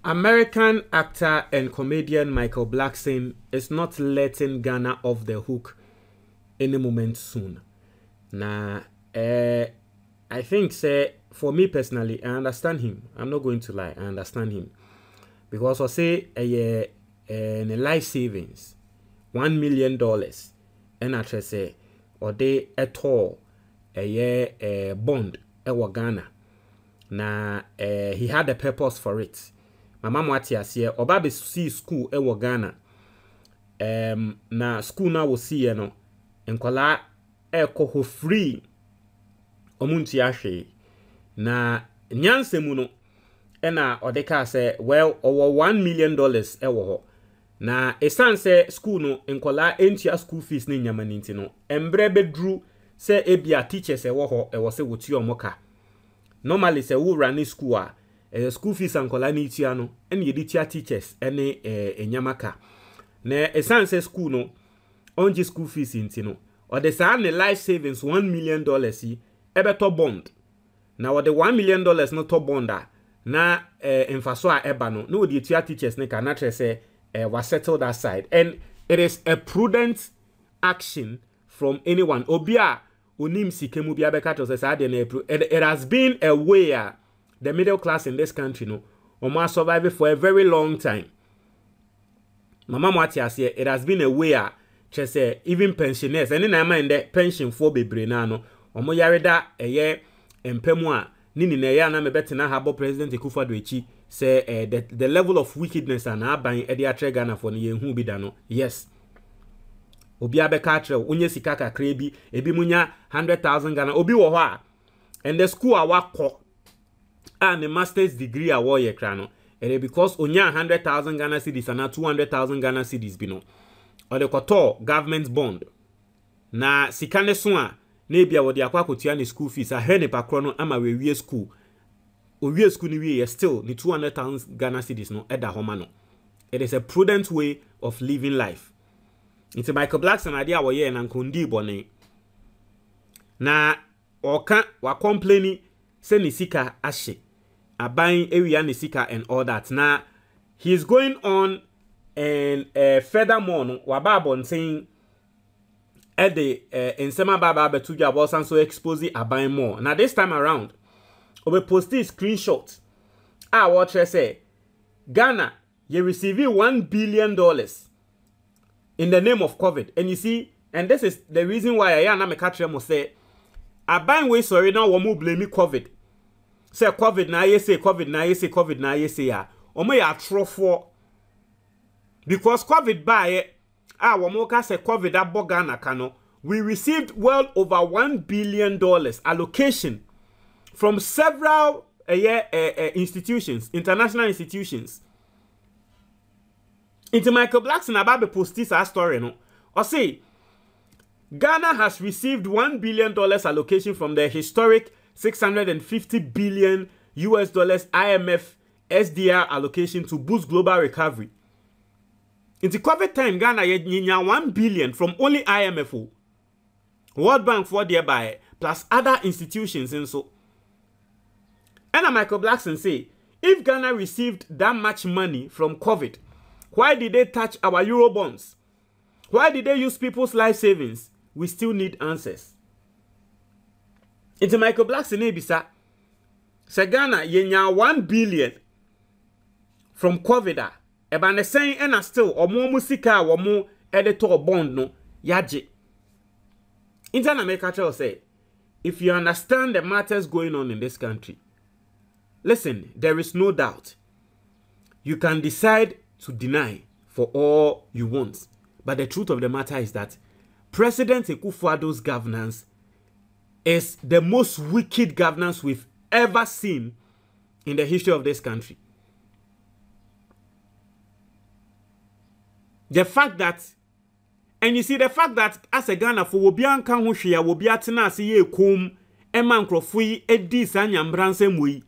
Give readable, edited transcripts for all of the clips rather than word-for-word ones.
American actor and comedian Michael Blackson is not letting Ghana off the hook any moment soon. Now, I think, say, for me personally, I understand him. I'm not going to lie, I understand him. Because I say a life savings, $1 million, and I say, or they at all a bond Ghana. Now, he had a purpose for it. My mama wati here, oba be see school ewo Ghana. Na school na wo see no. Enkwala ho free. Omunti ahwe. Na nyansemu no ena odeka say well over $1 million ewo ho. Na esan say school no enkwala entia school fees ni nyama ninti no. Embre bedru say ebia teachers ewo ho ewo se wotu omoka. Normally say wo run school a school fees and kolani tiano and yeditia teachers any enyamaka. Ne essence school no onji school fees intino. Or the san life savings $1 million ebeto bond. Now the $1 million no to bonda. Na enfaswa ebano no the teachers ne can say was settled that side. And it is a prudent action from anyone. Obia unim sikemu bia bekato se it has been a way the middle class in this country, no, almost survived for a very long time. Mama Matias here, it has been a way, say even pensioners, and then I mind the pension for baby no, omo yareda a year and pemwa, nini na ya na me better na habo President Akufo-Addo say the level of wickedness and buying Eddie Ghana for the who be dano. Yes. Obi abekatre unye sikaka krebi ebi munya 100,000 Ghana obi wo ho and the school awakọ and the master's degree award ye krano. And because onya 100,000 Ghana cedis and 200,000 Ghana cedis bino. Or the koto government bond. Na sikane soa na bia wo de akwa kotua ne school fees a hene pa krono ama we school. O school ni we still the 200,000 Ghana cedis no eda homa no. It is a prudent way of living life. It's a Michael Blackson idea wo ye na nkondi bone. Na oka wa complaining say ni sika ashe. Buying area nisika and all that. Now he's going on and furthermore no wababon saying at the in sema baba betuja was so expose buying more. Now this time around we post this screenshot. What say Ghana you receiving $1 billion in the name of COVID. And you see, and this is the reason why I am catch them say buying way sorry now we blame me COVID. Say COVID na say COVID na say COVID na say ya. Omo ya trofo. Because COVID buy womo ka say COVID abo Ghana kano. We received well over $1 billion allocation from several institutions, international institutions. Into Michael Blackson about post this story no. Or say Ghana has received $1 billion allocation from the historic $650 billion IMF SDR allocation to boost global recovery. In the COVID time, Ghana yinya $1 billion from only IMF, World Bank for thereby, plus other institutions and so. And Michael Blackson say, if Ghana received that much money from COVID, why did they touch our Euro bonds? Why did they use people's life savings? We still need answers. Into Michael Blackson ebisa se Ghana yenya $1 billion from COVID eba ne sen ena still omo musika omo editor bond no yaje. Into na make say if you understand the matters going on in this country, listen, there is no doubt you can decide to deny for all you want, but the truth of the matter is that President Akufo-Addo's governance is the most wicked governance we've ever seen in the history of this country. The fact that, and you see the fact that as a Ghana for wobian kan ho hwea wobiatena ase ye kom ema nkrofo yi edi sanyambranse mui.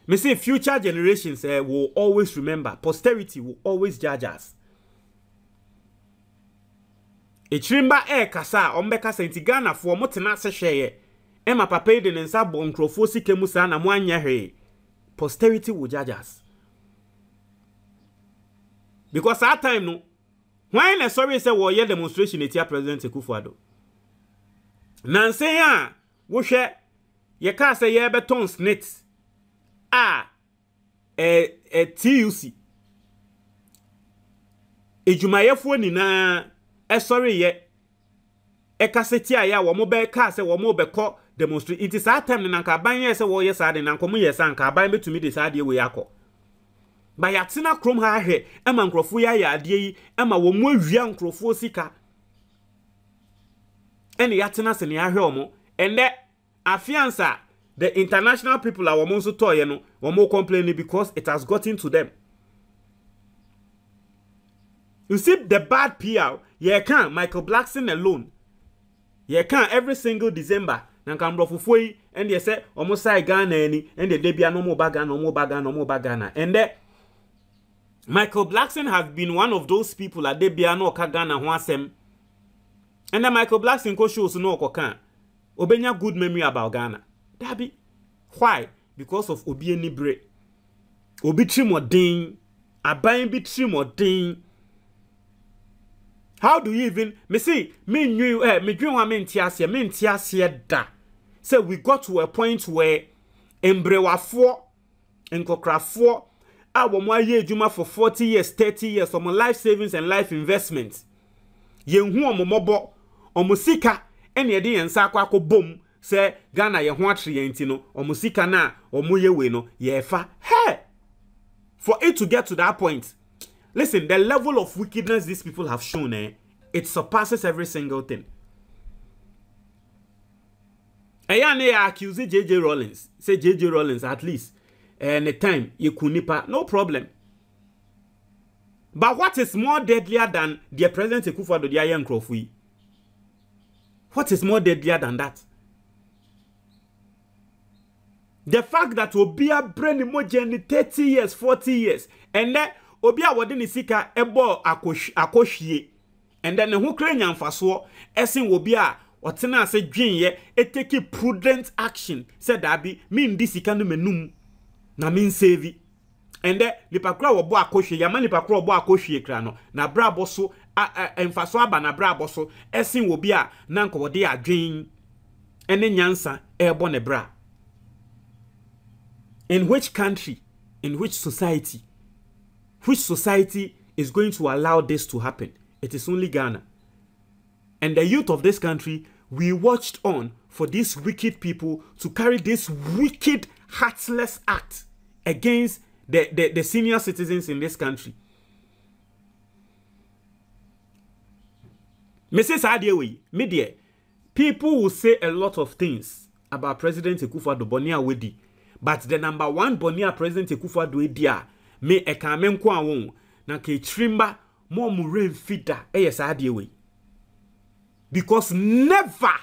Me say future generations will always remember, posterity will always judge us. Echrimba kasa ombeka senti Ghana for motena se hweye ema papa de nsa bo nkrofo sikemu sa na mo anya hwe. Posterity will judge us. Because that time no, when sorry say we ye demonstration etia President Akufo-Addo. Nanse ya wo hwe ye ka say ye beton snits TUC ejumayefo ni na sorry ye kaseti aya wo mo be ka say wo mo be ko demonstrate. It is that time na nka ban ye say wo ye sa de na nkomo ye sa nka ban betumi de sa de we yakọ. Ba yatina krom ha hwe ema nkrofo ya ade yi ema wo mo awia nkrofo sika ene yatina se ne ya hwe omo ende afiansa the international people are wo so toye no wo mo complaining because it has gotten to them. You see the bad PR, ye can Michael Blackson alone. Ye can every single December na nkambrofo yi and ye say omo sai Ghana ani and the debia no mo baga no mo baga no mo baga na and Michael Blackson has been one of those people at debia no ka Ghana ho asem. And Michael Blackson ko shows no okoka obenya good memory about Ghana. Dabi. Why? Because of obi eni bre. Obi trimodin, aban bi trimodin. How do you even me see me knew me dream wa me ntiase da. So we got to a point where embrewafo enkokrafo wo aye adwuma for 40 years 30 years on life savings and life investments. Yenhu omomobo omusika ene ye de yensa akwa bom se Ghana ye ho atre ye ntino omusika na omoye we no ye fa hey for it to get to that point. Listen, the level of wickedness these people have shown, it surpasses every single thing. Ayane accuse J.J. Rollins. Say J.J. Rollins at least. And the time you kunipa, no problem. But what is more deadlier than the President Akufo-Addo the Iron Crofui? What is more deadlier than that? The fact that Obia brain emoji 30 years, 40 years, and then Obia wadini sika ebo akoshie, and then who krenya mfaso esin Obia otena ase dwen ye eteki prudent action said abi min disika no menum na min save. And then lipakra wo bo akohwe yama lipakra wo bo akohwe kra no na bra boso emfaso aba na bra boso esin Obia na nko wode adwen ene nyansa ebo ne bra. In which country, in which society is going to allow this to happen? It is only Ghana. And the youth of this country, we watched on for these wicked people to carry this wicked, heartless act against the senior citizens in this country. Mrs. Adiewe, media, people will say a lot of things about President Akufo-Addo Bonia Wedi. But the number one Bonia President Akufo-Addo Edia me ekame nko awon na ke trimba mo mure mfida Adiewe. Because never,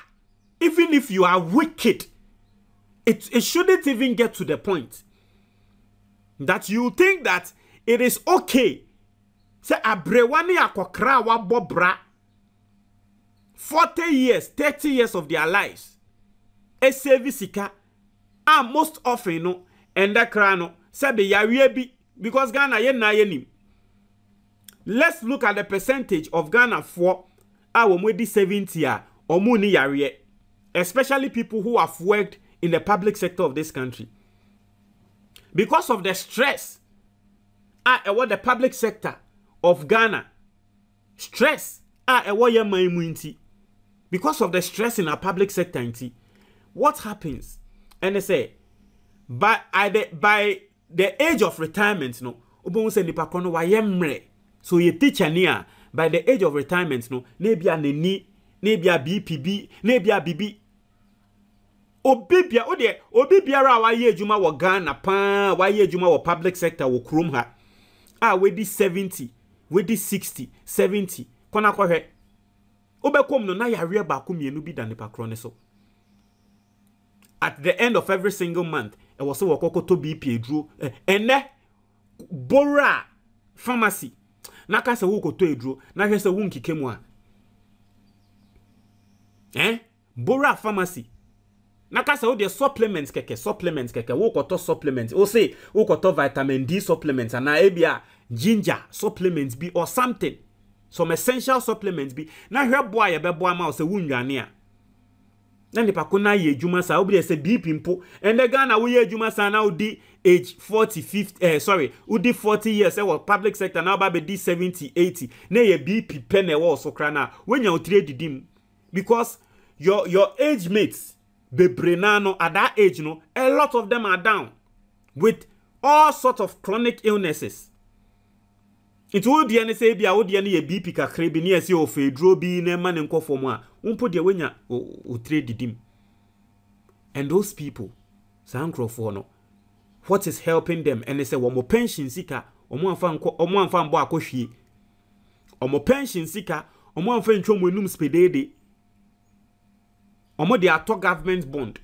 even if you are wicked, it shouldn't even get to the point that you think that it is okay. Say abrewani akokra wa bobra 40 years, 30 years of their lives. A serviceka most often no and that crano said the yawie because Ghana yen na yenim. Let's look at the percentage of Ghana for our mwedi 70 or muni yawie, especially people who have worked in the public sector of this country. Because of the stress what the public sector of Ghana stress because of the stress in our public sector, what happens? And they say, by the age of retirement, no, so you teacher near by the age of retirement, no, nebia neni, nebia BPB, nebia BB. Obibia ra wa ye juma wo Ghana pa, wa ye juma wo public sector wo krom ha. We di 70, we di 60, 70. Kona kwa he. Obekom no na yare ba ko mienu bi da ne pa krone so. At the end of every single month, it was so wakokoto BP drew ene Bora pharmacy. Naka se wo koto edro, na hwe se wo nkikemu a. Bora pharmacy. Nakasa wo de supplements keke wo koto supplements o say wo koto vitamin D supplements and ebia ginger supplements be or something, some essential supplements be na hwe boa ye bebo ama o say wunwane a na nipa ko na ye adwuma sa wo be say BP mpo and the Ghana wo ye adwuma sa na wo di age 40 50 wo di 40 years e wo public sector na ba be di 70 80 na ye BP pen e wo so kra na wenya o trade didim because your age mates bebrenano at that age, no, a lot of them are down with all sorts of chronic illnesses. It would the say be a would ye BP kakre bi near see of a drobi ne man and for moi. Put the wenya o trade dim. And those people, no, what is helping them? And they say, one more pension seeker, or more fan boa koshi, or more pension seeker, or more fan chum wenum spedede. Omo they are talk government bond.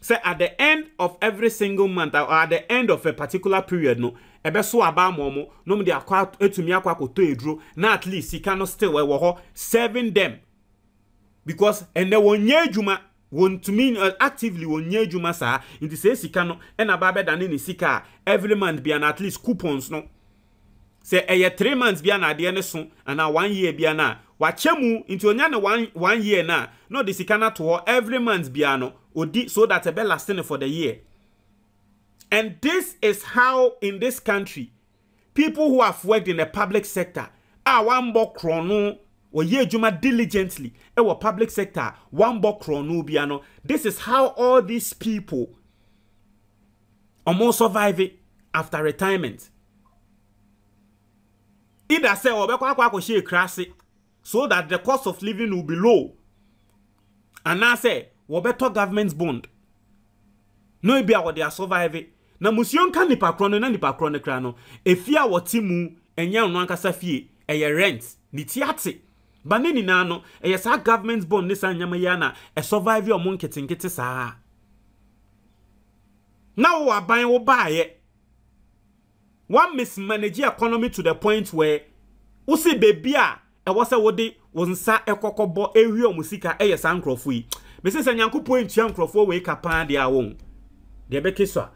Say at the end of every single month or at the end of a particular period, no, ebe so aba momo, no they akwa etumi akwa koto edro, na at least he cannot still serving them. Because and they wonye juma won to mean actively wonye juma sa in the say sikano and ababe than in sika every month be an at least coupons no. Say 3 months be an adiene so and 1 year be an wachemu into onyane 1 year na no the sikana to every month biano odi so that a be lasting for the year. And this is how in this country people who have worked in the public sector one bo krono or ye juma diligently our public sector one bo krono biano. This is how all these people are more surviving after retirement. Either say or she crassy so that the cost of living will be low. And I say, we better government's bond. No be what they are surviving. Na musion kan nipa krono na nipa krono krano. Efia wotimu enya no ankasa fie eye rent ni tiate. Ba ne ni na no eye sa government's bond ne sa nyama ya na e survive your monketingete saa. Na wo aban wo baaye. One mismanage economy to the point where usi baby e was a wode wonsa ekokobo ewi omusika eye san krofo yi me se nyankopon entua nkrofo we kapan de awon de be keswa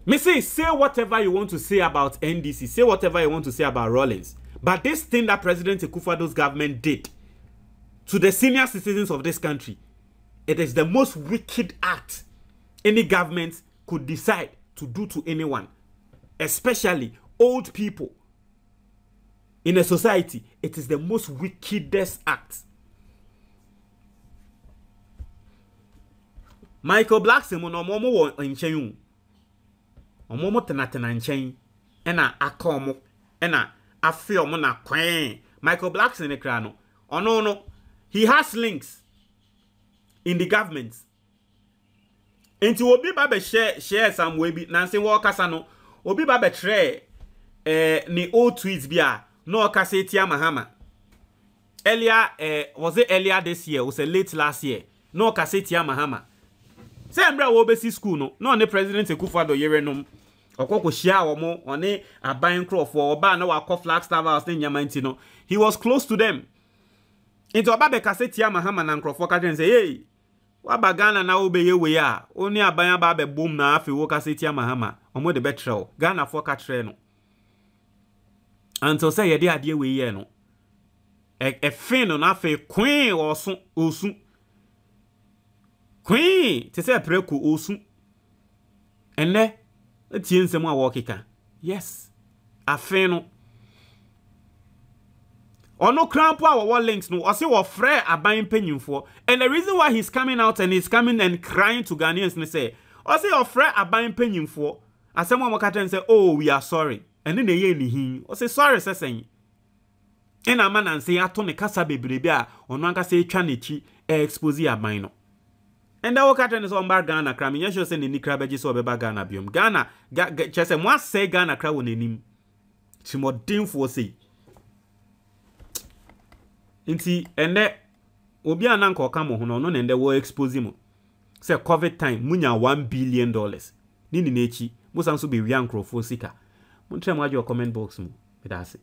me say whatever you want to say about NDC, say whatever you want to say about Rawlings, but this thing that President Akufo-Addo's government did to the senior citizens of this country, it is the most wicked act any government could decide to do to anyone, especially old people. In a society, it is the most wickedest act. Michael Blackson no momo in chen. Omomo tenatena nchen. Ena akomo. Ena afio mo na kwen. Michael Blackson ne kra no. Ono no. He has links in the government. Enti obi ba be share some way bi nanse wo kasa no. Obi ba be tre ni old tweets bia. No Kasetia Mahama. Earlier, was it earlier this year? Was it late last year? No Kasetia Mahama. Say Mbra Wobesi school no the President Akufo-Addo yerenom. Okoko share omo one a buying crop for oba na wa Flagstaff house ne nyamanti no. He was close to them. Into oba be Kasetia Mahama na nkrofo ka say, "Hey, wa bagana na obeye we ya. Oni aban ba be boom na afi wo Kasetia Mahama. Omo de betrel. Ghana for ka tre no." Until say ye de ade we ye no e fin no na fe queen osu queen te say preku osu enne tie nsem a wo keka yes a fin no ono crampo a wo links no o say wo frɛ aban panyimfo, and the reason why he's coming out and he's coming and crying to Ghanaians ne say o say wo frɛ aban panyimfo asem mo ka ten say oh we are sorry. And then ye ni hin o say sorry sesen en ama nan say ato ne kasa bebrebe a ono anka say twa ne chi expose aban no and that work at so mbar Ghana kra me sure say ne ni kra beji so obeba Ghana biom Ghana chese mo say Ghana kra won anim timodinfo say nti ene obi ananka oka mo ho no ne nde wo expose mo say COVID time munya $1 billion ni ni nechi mo san so be wi ankrofo sika. Muntre mwaji wa comment box mu. Bidasi.